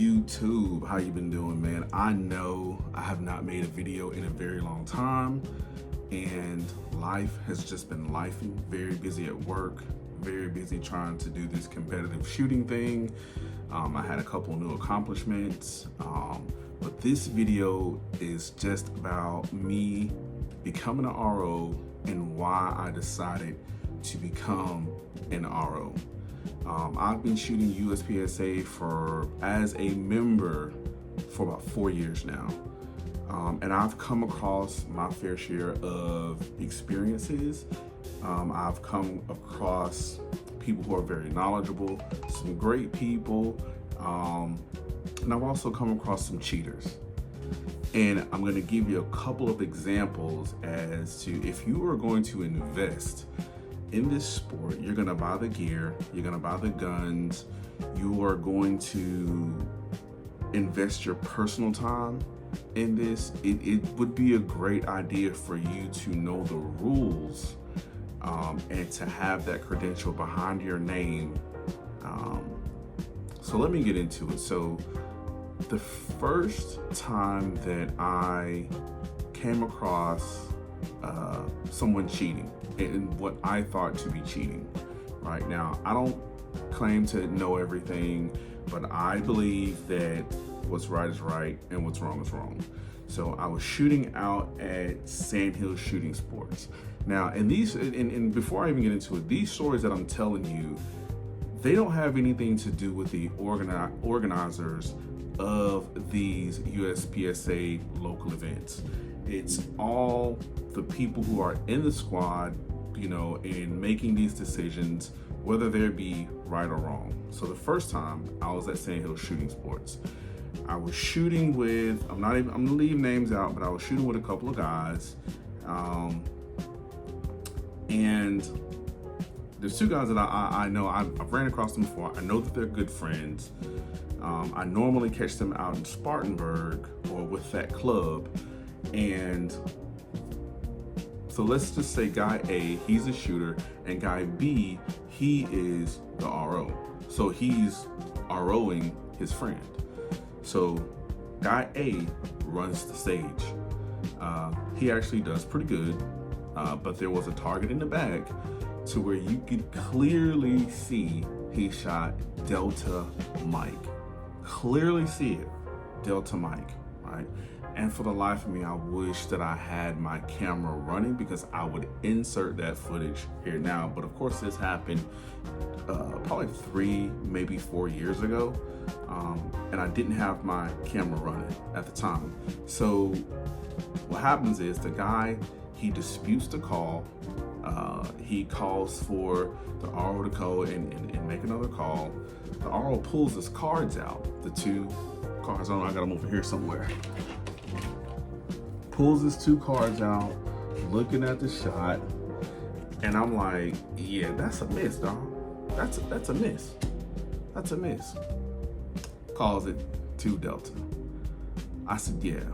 YouTube? How you been doing, man? I know I have not made a video in a very long time, and life has just been lifing. Very busy at work, very busy trying to do this competitive shooting thing. I had a couple new accomplishments, but this video is just about me becoming an RO and why I decided to become an RO. I've been shooting USPSA as a member for about 4 years now. And I've come across my fair share of experiences. I've come across people who are very knowledgeable, some great people, and I've also come across some cheaters. And I'm going to give you a couple of examples as to if you are going to invest in this sport, you're going to buy the gear, you're going to buy the guns, you are going to invest your personal time in this. It would be a great idea for you to know the rules and to have that credential behind your name. So let me get into it. So the first time that I came across someone cheating in what I thought to be cheating, right? Now, I don't claim to know everything, but I believe that what's right is right and what's wrong is wrong. So I was shooting out at Sandhill Shooting Sports. Now, and before I even get into it, these stories that I'm telling you, they don't have anything to do with the organizers of these USPSA local events. It's all the people who are in the squad, you know, in making these decisions, whether they be right or wrong. So the first time I was at Sandhill Shooting Sports, I was shooting with, I'm gonna leave names out, but I was shooting with a couple of guys. And there's two guys that I know, I've ran across them before. I know that they're good friends. I normally catch them out in Spartanburg or with that club. And so let's just say guy A, he's a shooter, and guy B, he is the RO. So he's ROing his friend. So guy A runs the stage. He actually does pretty good, but there was a target in the back to where you could clearly see he shot Delta Mike. Clearly see it, Delta Mike, right? And for the life of me, I wish that I had my camera running because I would insert that footage here now. But of course, this happened probably 3, maybe 4 years ago. And I didn't have my camera running at the time. So what happens is the guy, he disputes the call. He calls for the RO to go and make another call. The RO pulls his cards out, the 2 cards. I got them over here somewhere. Pulls his 2 cards out, looking at the shot, and I'm like, yeah, that's a miss, dog. That's a miss. That's a miss. Calls it 2 Delta. I said, yeah,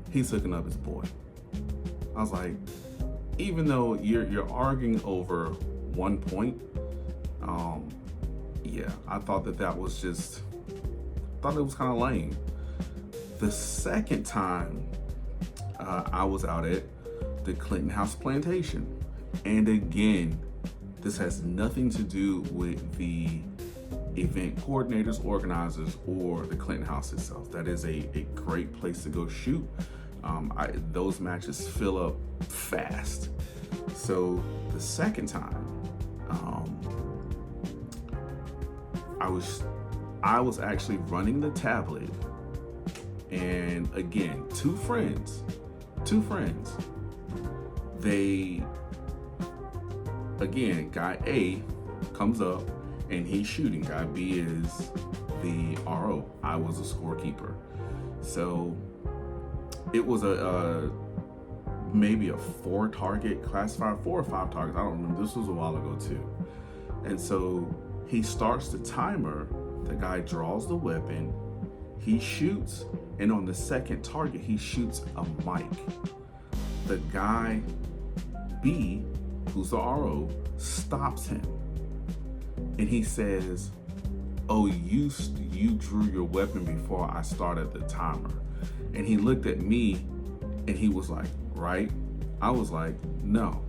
he's hooking up his boy. I was like, even though you're arguing over 1 point, yeah, I thought that was just, thought it was kind of lame. The second time I was out at the Clinton House Plantation, and again, this has nothing to do with the event coordinators, organizers, or the Clinton House itself. That is a great place to go shoot. Those matches fill up fast. So the second time, I was actually running the tablet, and again, two friends, they, again, guy A comes up and he's shooting. Guy B is the RO. I was a scorekeeper. So it was maybe a 4 target classified, 4 or 5 targets. I don't remember. This was a while ago too. And so he starts the timer. The guy draws the weapon. He shoots, and on the second target, he shoots a mic. The guy B, who's the RO, stops him. And he says, oh, you drew your weapon before I started the timer. And he looked at me and he was like, right? I was like, no.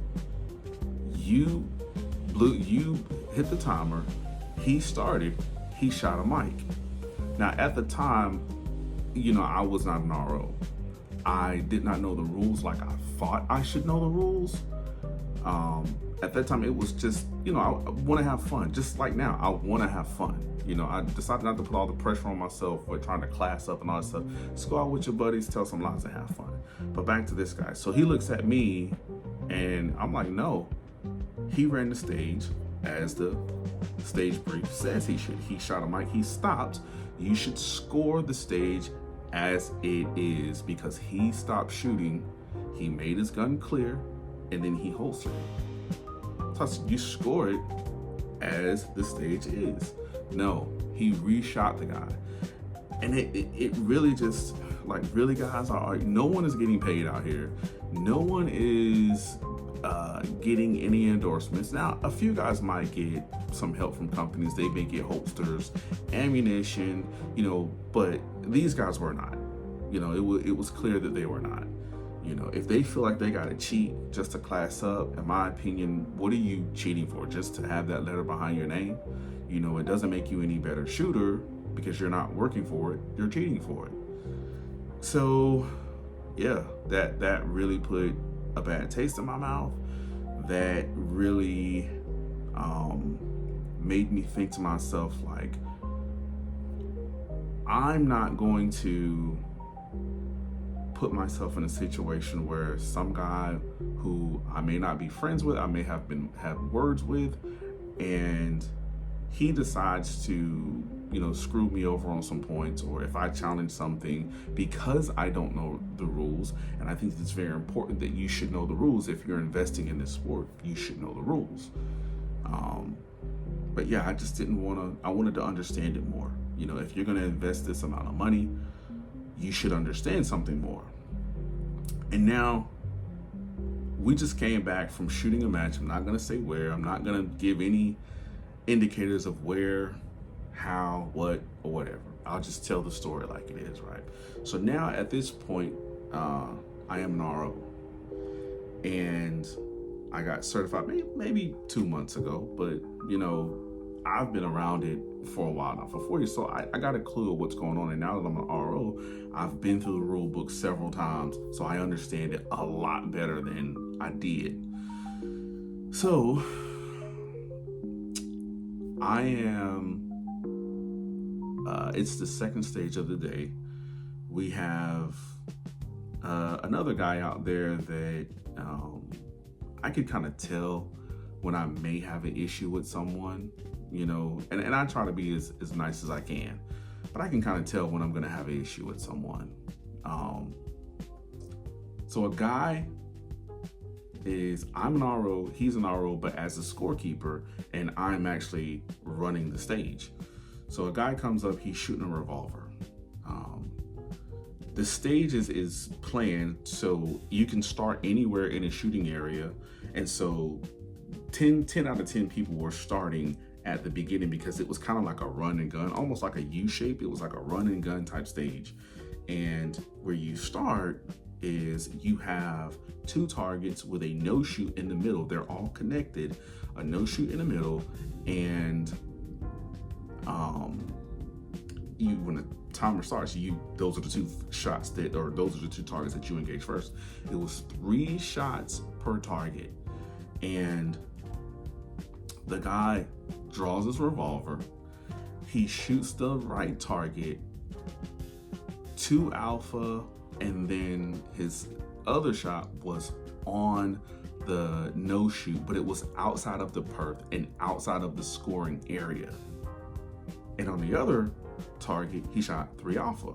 You hit the timer, he started, he shot a mic. Now at the time, I was not an RO. I did not know the rules like I thought I should know the rules. At that time, it was just, I want to have fun. Just like now, I want to have fun. I decided not to put all the pressure on myself with trying to class up and all that stuff. Just go out with your buddies, tell some lies and have fun. But back to this guy. So he looks at me and I'm like, no. He ran the stage as the stage brief says he should. He shot a mic, he stopped. You should score the stage as it is, because he stopped shooting, he made his gun clear, and then he holstered it. So I said, you score it as the stage is. No, he reshot the guy. And it really just, like, really guys, no one is getting paid out here. No one is getting any endorsements. Now, a few guys might get some help from companies. They may get holsters, ammunition, but these guys were not. It was clear that they were not. If they feel like they got to cheat just to class up, in my opinion, what are you cheating for? Just to have that letter behind your name? It doesn't make you any better shooter because you're not working for it. You're cheating for it. So, yeah, that really put a bad taste in my mouth. That really made me think to myself, like, I'm not going to put myself in a situation where some guy who I may not be friends with, I may have words with, and he decides to, screw me over on some points, or if I challenge something because I don't know the rules. And I think it's very important that you should know the rules. If you're investing in this sport, you should know the rules. But yeah, I just didn't I wanted to understand it more. If you're going to invest this amount of money, you should understand something more. And now we just came back from shooting a match. I'm not going to say where. I'm not going to give any indicators of where, how, what, or whatever. I'll just tell the story like it is, right? So now at this point, I am an RO. And I got certified maybe 2 months ago, but I've been around it for a while now, for 4 years. So I got a clue of what's going on. And now that I'm an RO, I've been through the rule book several times, so I understand it a lot better than I did. So I am, it's the second stage of the day. We have another guy out there that I could kind of tell when I may have an issue with someone, and I try to be as nice as I can, but I can kind of tell when I'm going to have an issue with someone. So a guy I'm an RO, he's an RO, but as a scorekeeper, and I'm actually running the stage. So a guy comes up, he's shooting a revolver. The stage is planned so you can start anywhere in a shooting area. And so 10 out of 10 people were starting at the beginning because it was kind of like a run and gun, almost like a U shape. It was like a run and gun type stage. And where you start is you have 2 targets with a no shoot in the middle. They're all connected, a no shoot in the middle. And when the timer starts, those are the 2 shots those are the 2 targets that you engage first. It was 3 shots per target. And the guy draws his revolver, he shoots the right target, 2 alpha, and then his other shot was on the no shoot, but it was outside of the perth and outside of the scoring area. And on the other target, he shot 3 alpha.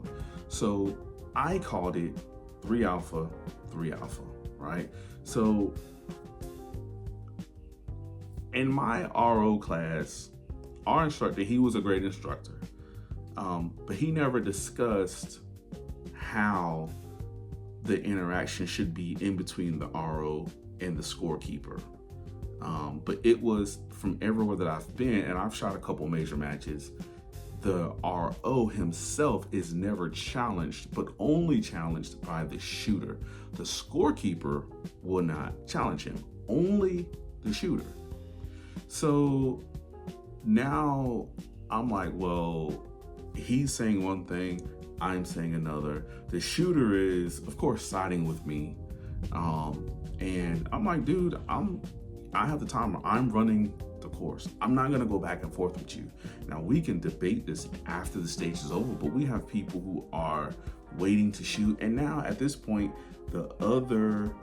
So I called it 3 alpha, 3 alpha, right? So in my RO class, our instructor, he was a great instructor, but he never discussed how the interaction should be in between the RO and the scorekeeper. But it was from everywhere that I've been, and I've shot a couple major matches, the RO himself is never challenged, but only challenged by the shooter. The scorekeeper will not challenge him, only the shooter. So now I'm like, well, he's saying one thing, I'm saying another. The shooter is, of course, siding with me. And I'm like, dude, I have the timer. I'm running the course. I'm not gonna go back and forth with you. Now we can debate this after the stage is over, but we have people who are waiting to shoot. And now at this point, the other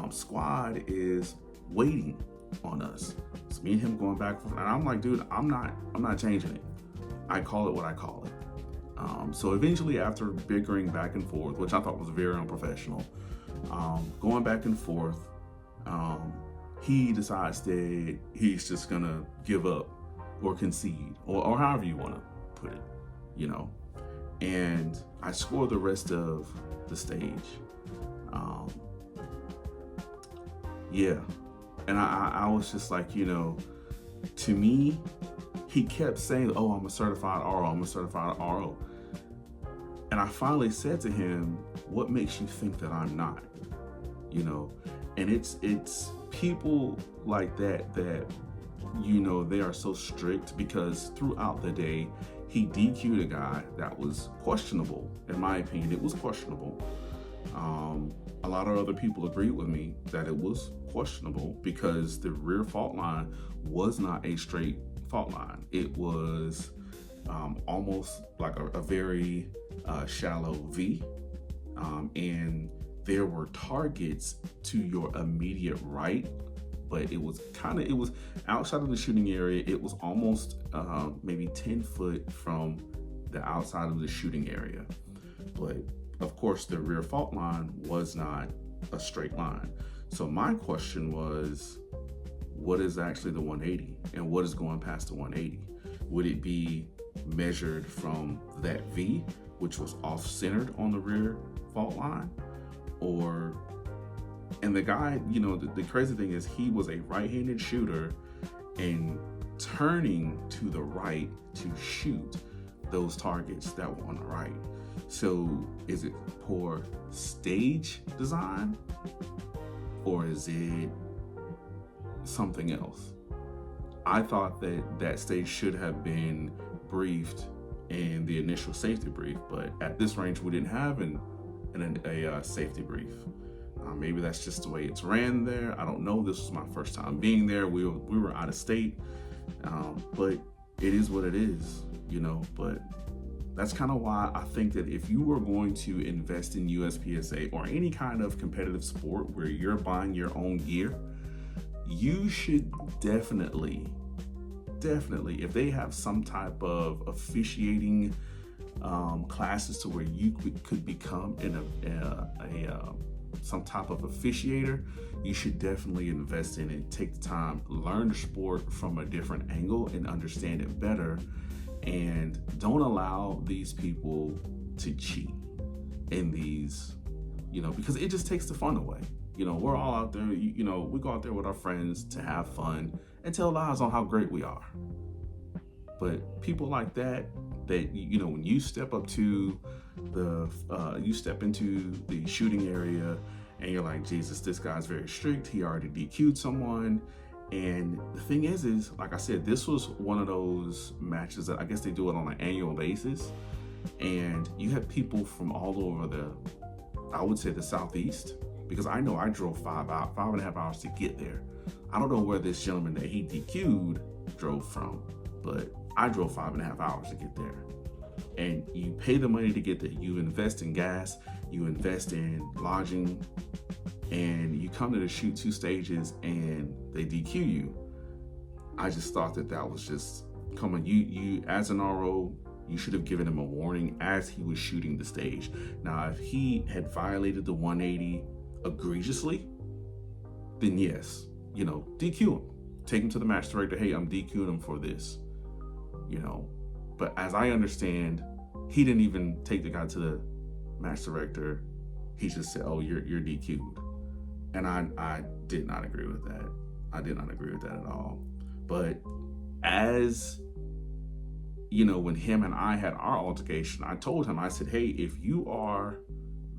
squad is waiting on us. It's me and him going back and forth. And I'm like, dude, I'm not changing it. I call it what I call it. So eventually, after bickering back and forth, which I thought was very unprofessional, going back and forth, he decides that he's just gonna give up or concede, or however you want to put it, you know. And I scored the rest of the stage. Yeah, and I was just like, you know, to me, he kept saying, "Oh, I'm a certified RO. I'm a certified RO." And I finally said to him, "What makes you think that I'm not?" You know, and it's people like that, you know, they are so strict, because throughout the day, he DQ'd a guy that was questionable. In my opinion, it was questionable. A lot of other people agreed with me that it was questionable because the rear fault line was not a straight fault line. It was almost like a very shallow V, and there were targets to your immediate right, but it was outside of the shooting area. It was almost maybe 10 foot from the outside of the shooting area. But of course, the rear fault line was not a straight line. So my question was, what is actually the 180, and what is going past the 180? Would it be measured from that V, which was off-centered on the rear fault line? And the guy, you know, the crazy thing is he was a right-handed shooter and turning to the right to shoot those targets that were on the right. So is it poor stage design, or is it something else? I thought that stage should have been briefed in the initial safety brief, but at this range we didn't have a safety brief. Maybe that's just the way it's ran there. I don't know. This was my first time being there. We were out of state, but it is what it is, you know. But that's kind of why I think that if you were going to invest in USPSA or any kind of competitive sport where you're buying your own gear, you should definitely, if they have some type of officiating classes to where you could become some type of officiator, you should definitely invest in it. Take the time, learn the sport from a different angle and understand it better. And don't allow these people to cheat in these, you know, because it just takes the fun away. You know, we're all out there, you know, we go out there with our friends to have fun and tell lies on how great we are. But people like that, you know, when you step up to you step into the shooting area and you're like, Jesus, this guy's very strict. He already DQ'd someone. And the thing is like I said, this was one of those matches that I guess they do it on an annual basis. And you have people from all over I would say the Southeast, because I know I drove 5.5 hours to get there. I don't know where this gentleman that he DQ'd drove from, but I drove 5.5 hours to get there. And you pay the money to get there. You invest in gas, you invest in lodging, and you come to the shoot 2 stages and they DQ you. I just thought that was just, come on, you as an RO, you should have given him a warning as he was shooting the stage. Now, if he had violated the 180 egregiously, then yes, you know, DQ him. Take him to the match director. Hey, I'm DQing him for this, you know. But as I understand, he didn't even take the guy to the match director. He just said, "Oh, you're DQ'd," and I did not agree with that. I did not agree with that at all. But as when him and I had our altercation, I told him, I said, hey, if you are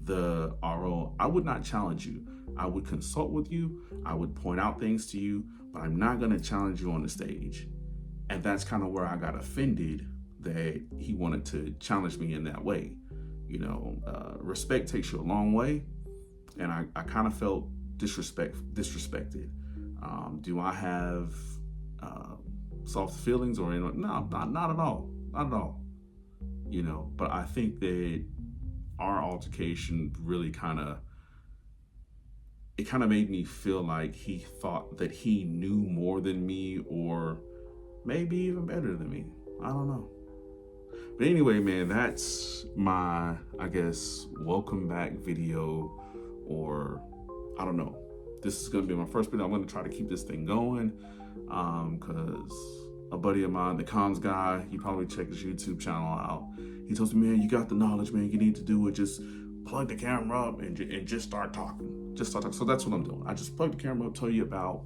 the RO, I would not challenge you. I would consult with you. I would point out things to you, but I'm not going to challenge you on the stage. And that's kind of where I got offended that he wanted to challenge me in that way. Respect takes you a long way. And I kind of felt disrespected. Do I have soft feelings or no, not at all. Not at all. But I think that our altercation really kind of made me feel like he thought that he knew more than me, or maybe even better than me. I don't know. But anyway, man, that's my, I guess, welcome back video, or I don't know. This is going to be my first video. I'm going to try to keep this thing going because a buddy of mine, the comms guy, he probably checked his YouTube channel out. He tells me, man, you got the knowledge, man. You need to do it. Just plug the camera up and just start talking. So that's what I'm doing. I just plug the camera up, tell you about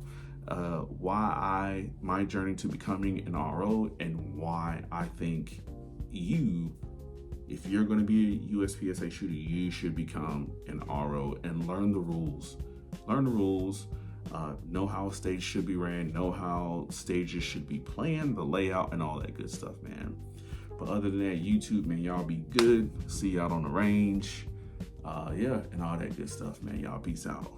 my journey to becoming an RO, and why I think if you're going to be a USPSA shooter, you should become an RO and learn the rules. Know how a stage should be ran, know how stages should be planned, the layout, and all that good stuff, man. But other than that, YouTube, man, y'all be good. See y'all on the range. And all that good stuff, man. Y'all peace out.